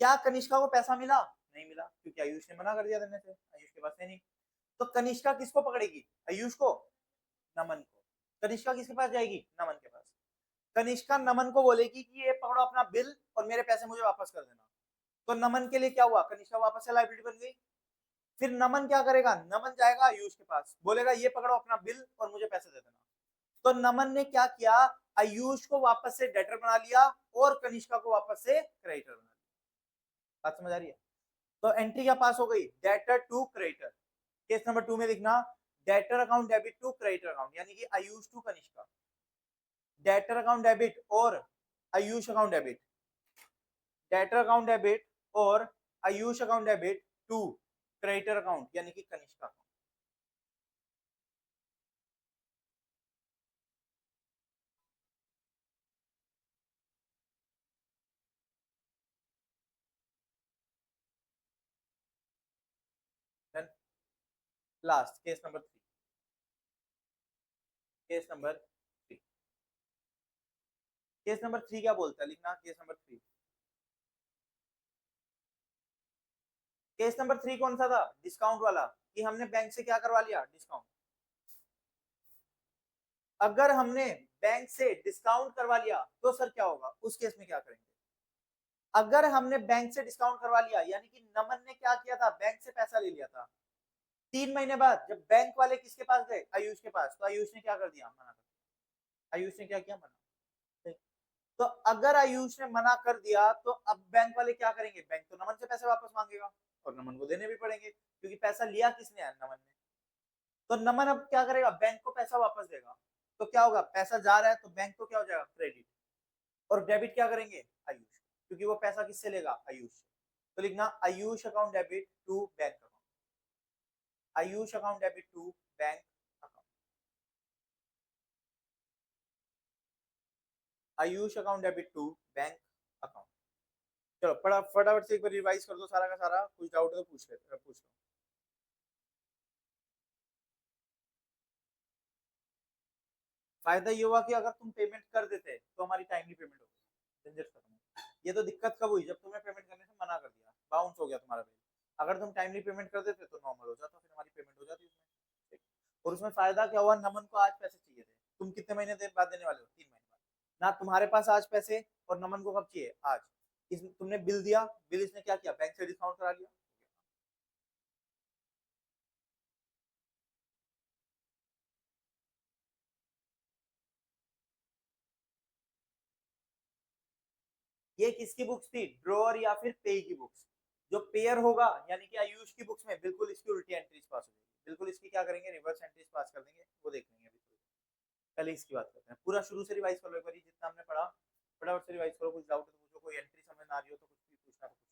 क्या कनिष्का को पैसा मिला, नहीं मिला, क्योंकि आयुष ने मना कर दिया देने से, आयुष के पास है नहीं। तो कनिष्का किसको पकड़ेगी, आयुष को, नमन को। कनिष्का किसके पास जाएगी, नमन के पास। कनिष्का नमन को बोलेगी कि ये पकड़ो अपना बिल और मेरे पैसे मुझे वापस कर देना। तो नमन के लिए क्या हुआ, कनिष्का वापस से लाइबिलिटी बन गई। फिर नमन क्या करेगा, नमन जाएगा आयुष के पास, बोलेगा ये पकड़ो अपना बिल और मुझे पैसे दे देना। तो नमन ने क्या किया, आयुष को वापस से डेटर बना लिया और कनिष्का को वापस से क्रेडिटर बना लिया। बात समझ आ रही है। तो एंट्री क्या पास हो गई, debtor to creditor. Case number 2 में लिखना debtor account debit to creditor account, यानी कि Ayush to Kanishka, debtor account debit और Ayush account debit, debtor account debit और Ayush account debit to creditor account, यानी कि Kanishka account. Last case number 3, case number 3, case number 3 क्या बोलता है, लिखना केस नंबर 3। केस नंबर 3 कौन सा था, डिस्काउंट वाला, कि हमने बैंक से क्या करवा लिया, डिस्काउंट। अगर हमने बैंक से डिस्काउंट करवा लिया तो सर क्या होगा, उस केस में क्या करेंगे। अगर हमने बैंक से डिस्काउंट करवा लिया, यानी कि नमन ने क्या किया था, बैंक से पैसा ले लिया था, 3 महीने बाद जब बैंक वाले किसके पास गए, आयुष के पास, तो आयुष ने क्या कर दिया, मना कर दिया। आयुष ने क्या किया, मना। तो अगर आयुष ने मना कर दिया तो अब बैंक वाले क्या करेंगे, बैंक तो नमन से पैसे वापस मांगेगा और नमन को देने भी पड़ेंगे, क्योंकि पैसा लिया किसने है, नमन ने। तो नमन अब क्या करेगा, बैंक को पैसा वापस देगा। तो क्या होगा, पैसा जा रहा है तो बैंक को क्या हो जाएगा, क्रेडिट। और डेबिट क्या करेंगे, आयुष, क्योंकि वो पैसा किससे लेगा, आयुष। तो लिखना Ayush account debit to bank account, Ayush account debit to bank account, Ayush account debit to bank account. चलो फटाफट से एक बार रिवाइज कर दो सारा का सारा, कुछ डाउट है तो पूछ लो। फायदा ये हुआ कि अगर तुम पेमेंट कर देते तो हमारी टाइमली पेमेंट होगी, झंझट खत्म। ये तो दिक्कत कब हुई, जब तुमने पेमेंट करने से मना कर दिया, बाउंस हो गया तुम्हारा बिल। अगर तुम टाइमली पेमेंट कर देते तो नॉर्मल हो जाता, फिर हमारी पेमेंट हो जाती उसमें। और उसमें फायदा क्या हुआ, नमन को आज पैसे चाहिए थे, तुम कितने महीने बाद देने वाले हो, 3 महीने बाद। ना तुम्हारे पास आज पैसे, और नमन को कब चाहिए, आज। तुमने बिल दिया, बिल इसने क्या किया, बैंक से डिस्काउंट करा लिया। ये किसकी बुक्स थी, ड्रॉअर या फिर पे की बुक्स। जो पेयर होगा, यानी कि आयुष की बुक्स में बिल्कुल इसकी उल्टी एंट्रीज पास हो जाएगी, बिल्कुल इसकी क्या करेंगे, रिवर्स एंट्रीज पास कर देंगे, वो देख लेंगे अभी। पहले इसकी बात करते हैं, पूरा शुरू से रिवाइज कर लो एक बार, जितना हमने पढ़ा फटाफट से रिवाइज करो। कुछ डाउट है तो पूछो, कोई एंट्री समझ ना आ रही हो तो कुछ भी पूछना तो पूछो।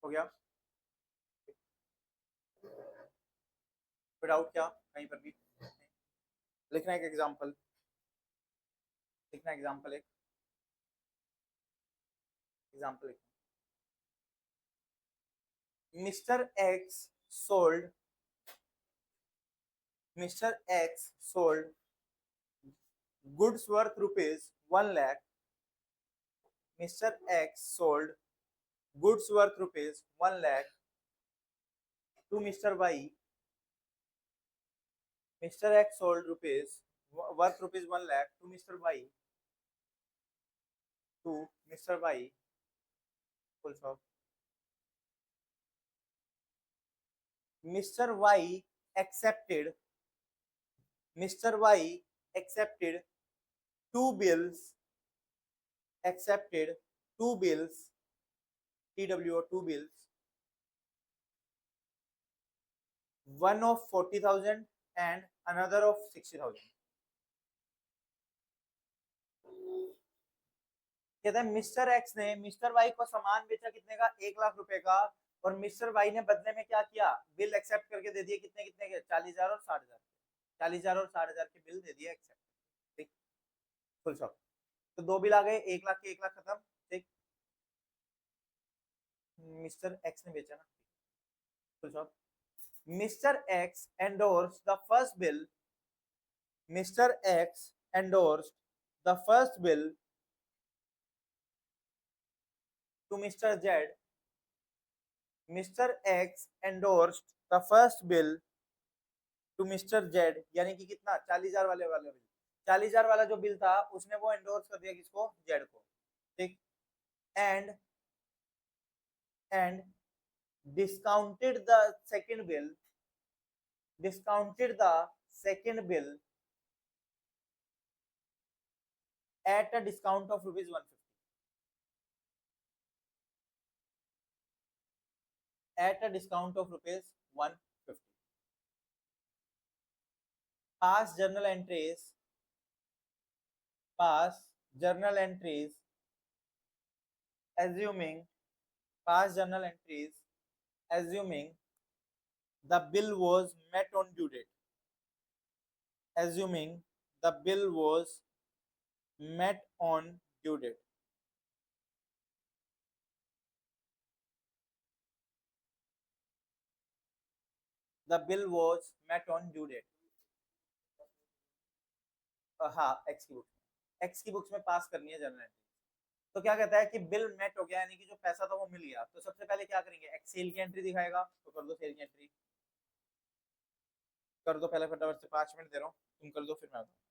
हो गया, कोई डाउट क्या कहीं पर भी। लिखना एक एग्जांपल, लिखना एग्जांपल, एक example. Mister X sold, mister X sold goods worth rupees 1 lakh, mister X sold goods worth rupees 1 lakh to mister Y, mister X sold rupees worth rupees 1 lakh to Mr. Y, to Mr. Y, full stop. Mr. Y accepted, Mr. Y accepted two bills, accepted two bills, TWO, two bills, one of 40,000 and another of 60,000. कहता है mister x ने mister Y को सामान बेचा कितने का, 1 लाख रुपए का, और मिस्टर वाई ने बदले में क्या किया, बिल एक्सेप्ट करके दे दिए, कितने कितने के, 40,000 और 60,000, 40,000 और 60,000 के बिल दे दिए एक्सेप्ट। ठीक, फुल स्टॉप। तो दो बिल आ गए, 1 लाख के 1 लाख खत्म। ठीक, मिस्टर एक्स ने बेचा ना, full stop. Mister x endorse the first bill, mister x endorse the first bill to Mr. Z, Mr. X endorsed the first bill to Mr. Z, यानी कि कितना, 40,000 वाले वाला बिल, 40,000 वाला जो बिल था उसने वो एंडोर्स कर दिया किसको, जेड को। ठीक, and and discounted the second bill, discounted the second bill at a discount of rupees 150, at a discount of rupees 150. Past journal entries, past journal entries, assuming, past journal entries, assuming the bill was met on due date, assuming the bill was met on due date. The bill was met on due date. हाँ, x की book, x की books में पास करनी है journal entry. तो क्या कहता है कि बिल मेट हो गया, यानी कि जो पैसा था वो मिल गया, तो सबसे पहले क्या करेंगे, एक्स सेल की एंट्री दिखाएगा, तो कर दो सेल की एंट्री, कर दो पहले फटाफट से, 5 मिनट दे रहा हूँ, तुम कर दो फिर मैं आता हूँ।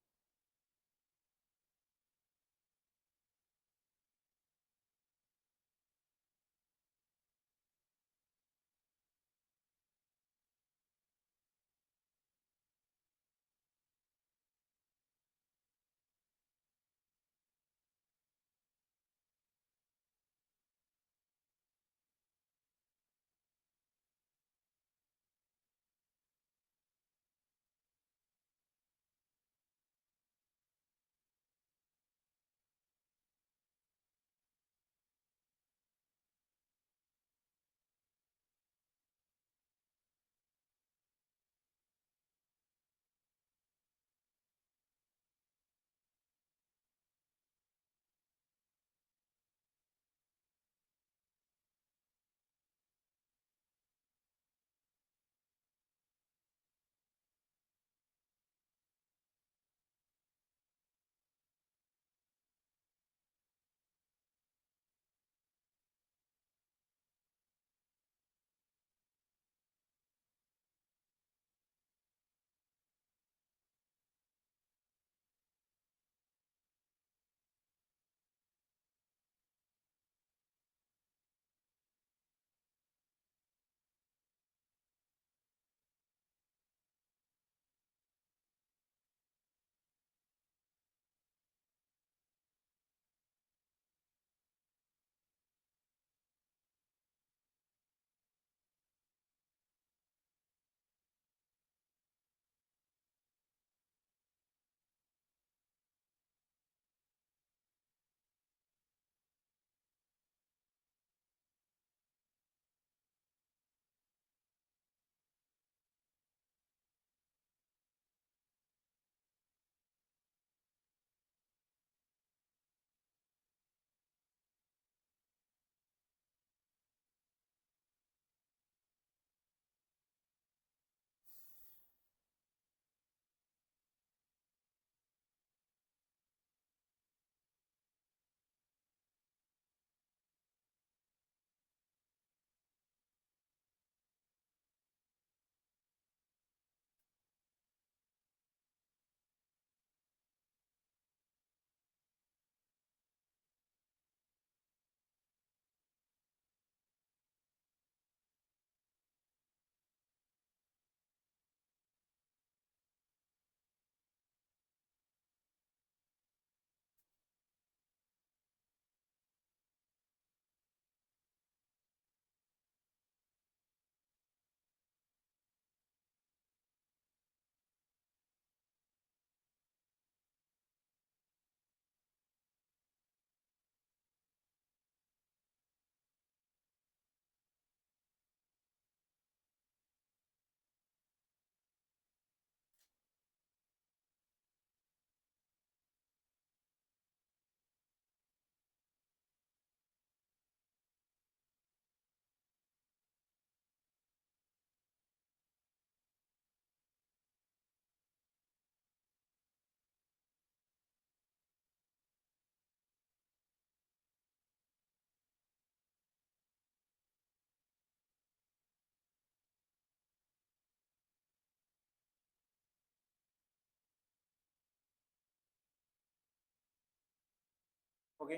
ओके,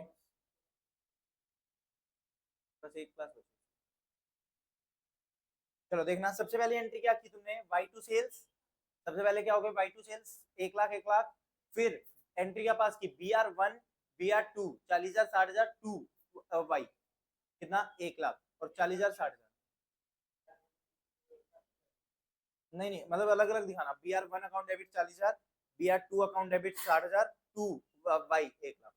बस एक क्लास बची। चलो देखना, सबसे पहली एंट्री क्या की तुमने, वाई टू सेल्स। सबसे पहले क्या हो गया, Y to sales 1 lakh 1 lakh. फिर एंट्री क्या पास की, BR1 BR2 40,000 60,000 टू वाई कितना 1 लाख और 40,000 60,000। नहीं नहीं, मतलब अलग अलग दिखाना, BR1 account debit 40,000, BR2 account debit 60,000 to Y 1 lakh.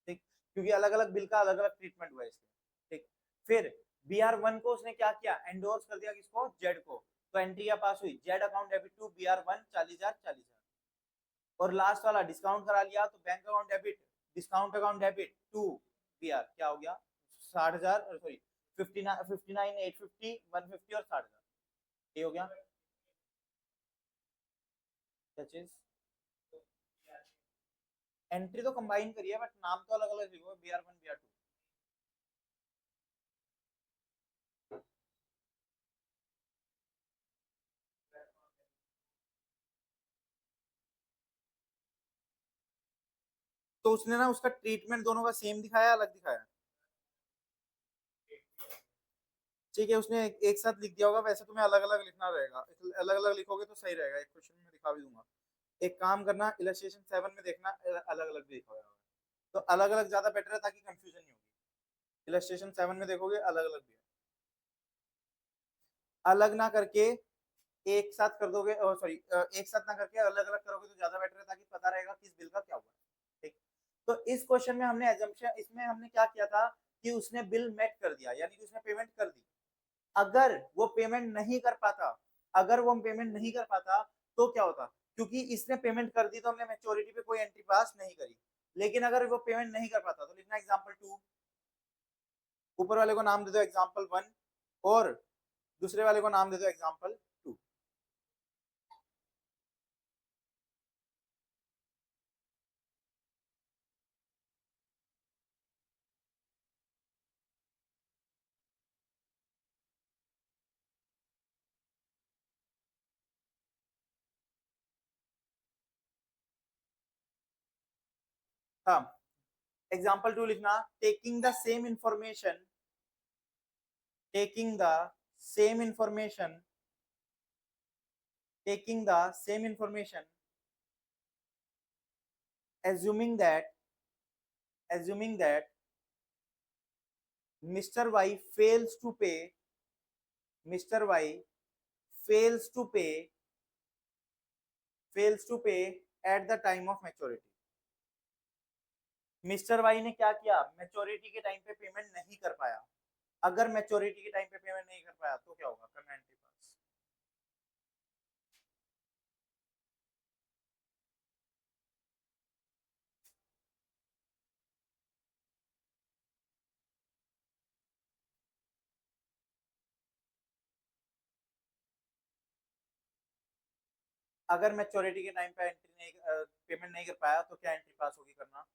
ठीक, क्योंकि अलग अलग बिल का अलग अलग ट्रीटमेंट हुआ है इसलिए। ठीक, फिर BR1 को उसने क्या किया, एंडोर्स कर दिया किसको, जेड को। तो एंट्री क्या पास हुई, Z account debit to BR1 40,000 40,000। और लास्ट वाला डिस्काउंट करा लिया तो bank account debit, discount account debit to BR क्या हो गया, 60,000, सॉरी 59 850 150 और 60,000। ये हो गया क्या चीज, एंट्री तो कंबाइन करी है बट नाम तो अलग अलग लिखो, BR1 BR2। तो उसने ना उसका ट्रीटमेंट दोनों का सेम दिखाया अलग दिखाया। ठीक है, उसने एक साथ लिख दिया होगा, वैसे तुम्हें अलग अलग लिखना रहेगा, अलग अलग लिखोगे तो सही रहेगा, एक क्वेश्चन में दिखा भी दूंगा। एक काम करना, इलस्ट्रेशन 7 में देखना अलग अलग भी लिखा होगा, तो अलग अलग ज्यादा बेटर है ताकि कंफ्यूजन नहीं होगी। इलस्ट्रेशन 7 में देखोगे अलग अलग भी है, अलग ना करके एक साथ कर दोगे, सॉरी एक साथ ना करके अलग अलग करोगे तो ज्यादा बेटर है ताकि पता रहेगा किस बिल का क्या हुआ है। ठीक, तो इस क्वेश्चन में हमने एजम्पशन, इसमें हमने क्या किया था कि उसने बिल मेट कर दिया, यानी कि उसने पेमेंट कर दी। अगर वो पेमेंट नहीं कर पाता, अगर वो पेमेंट नहीं कर पाता तो क्या होता, क्योंकि इसने पेमेंट कर दी तो हमने मेच्योरिटी पे कोई एंट्री पास नहीं करी। लेकिन अगर वो पेमेंट नहीं कर पाता तो लिखना एग्जाम्पल 2, ऊपर वाले को नाम दे दो एग्जाम्पल 1 और दूसरे वाले को नाम दे दो एग्जाम्पल 2। हाँ, एग्जाम्पल 2 लिखना, taking the same information taking the same information, assuming that assuming that Mr. Y fails to pay, Mr. Y fails to pay, fails to pay at the time of maturity। Mister Y ने क्या किया, maturity के time पे payment नहीं कर पाया। अगर maturity के टाइम पे पेमेंट नहीं कर पाया तो क्या होगा, करना एंट्री पास। अगर मेच्योरिटी के टाइम पे एंट्री नहीं, पेमेंट नहीं कर पाया तो क्या एंट्री पास होगी, करना।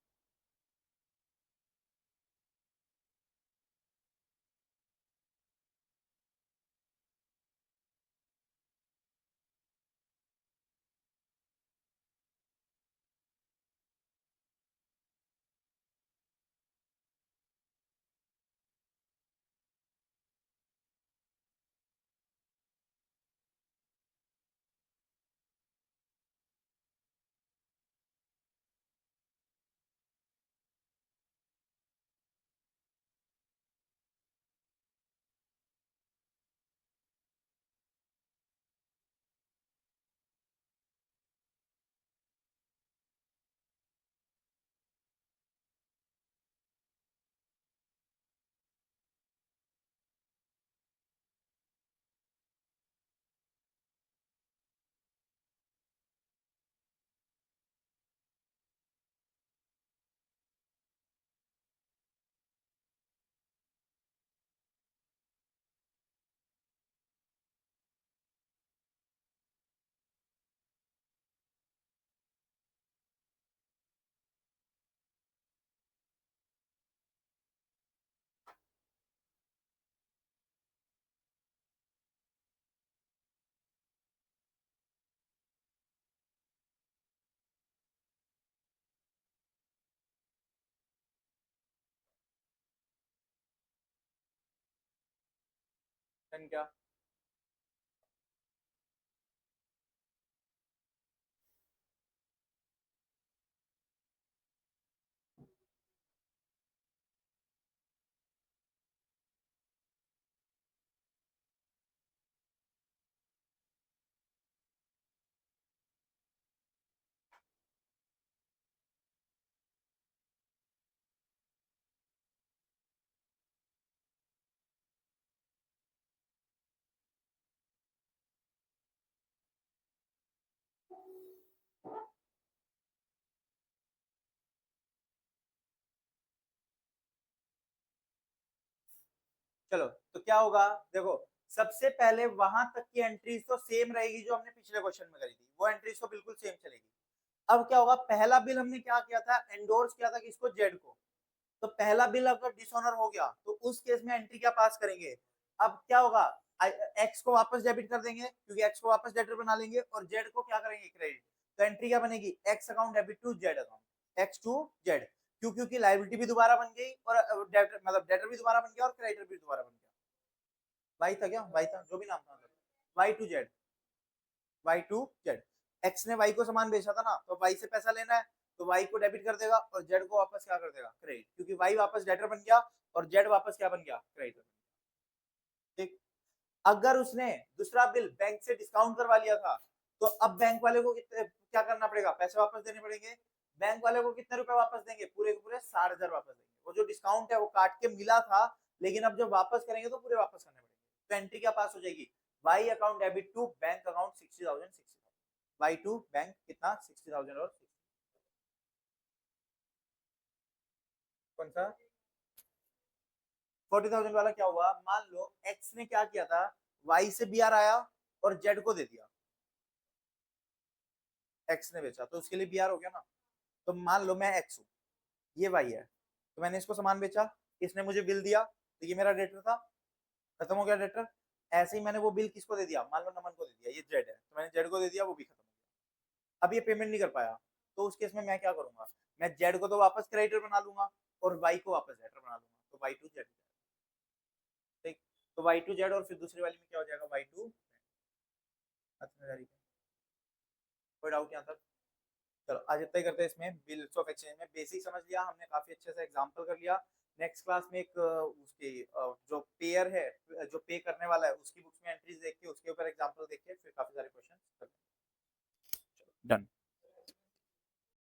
देन क्या, चलो तो क्या होगा, देखो सबसे पहले वहां तक की एंट्रीज तो सेम रहेगी जो हमने पिछले क्वेश्चन में करी थी, वो एंट्रीज तो बिल्कुल सेम चलेगी। अब क्या होगा, पहला बिल हमने क्या किया था, एंडोर्स किया था किसको, जेड को। तो पहला बिल अगर डिसऑनर हो गया तो उस केस में एंट्री क्या पास करेंगे, अब क्या होगा, एक्स को वापस डेबिट कर देंगे क्योंकि एक्स को वापस डेटर बना लेंगे, और जेड को क्या करेंगे, क्रेडिट। तो एंट्री क्या बनेगी, X account debit to Z account, X to Z. क्यों, क्योंकि लाइबिलिटी भी दोबारा बन गई और डेटर मतलब डेटर भी दोबारा बन गया और क्रेडिटर भी दोबारा बन गया। वाई था क्या, वाई था, जो भी नाम था, Y to Z, Y to Z. X ने वाई को सामान बेचा था ना, तो वाई से पैसा लेना है, तो वाई को डेबिट कर देगा और जेड को वापस क्या कर देगा, क्रेडिट, क्योंकि वाई वापस डेटर बन गया और जेड वापस क्या बन गया, क्रेडिटर। ठीक। अगर उसने दूसरा बिल बैंक से डिस्काउंट करवा लिया था, तो अब बैंक वाले को कितने क्या करना पड़ेगा, पैसे वापस देने पड़ेंगे। बैंक वाले को कितने रुपए वापस देंगे, पूरे के पूरे 60,000 वापस देंगे। वो जो डिस्काउंट है वो काट के मिला था, लेकिन अब जब वापस करेंगे तो पूरे वापस करने पड़ेंगे। तो एंट्री क्या पास हो जाएगी, Y account debit to bank account 60,000, Y to bank कितना, 60,000 और 60,000। कौन सा 40,000 वाला क्या हुआ, मान लो एक्स ने क्या किया था, वाई से बी आर आया और जेड को दे दिया, एक्स ने बेचा तो उसके लिए बी आर हो गया ना। तो मान लो मैं एक्स हूँ, ये वाई है, तो मैंने इसको सामान बेचा, इसने मुझे बिल दिया, तो ये मेरा डेटर था, खत्म हो गया डेटर। ऐसे ही मैंने वो बिल किसको दे दिया, मान लो नमन को दे दिया, ये जेड है, तो मैंने जेड को दे दिया, वो भी खत्म हो गया। अब ये पेमेंट नहीं कर पाया, तो उस केस में मैं क्या करूंगा, मैं जेड को तो वापस क्रेडिटर बना लूंगा और वाई को वापस डेटर बना लूंगा, तो वाई टू जेड। ठीक। तो वाई टू जेड और फिर दूसरी वाली में क्या हो जाएगा, वाई टू। कोई डाउट यहाँ तक, चलो आज इतना ही करते हैं, इसमें बिल्स ऑफ एक्सचेंज में बेसिक समझ लिया हमने, काफी अच्छे से एग्जांपल कर लिया। नेक्स्ट क्लास में एक उसकी जो पेयर है, जो पे करने वाला है, उसकी बुक्स में एंट्रीज देख के उसके ऊपर एग्जांपल देख के फिर काफी सारे क्वेश्चन डन।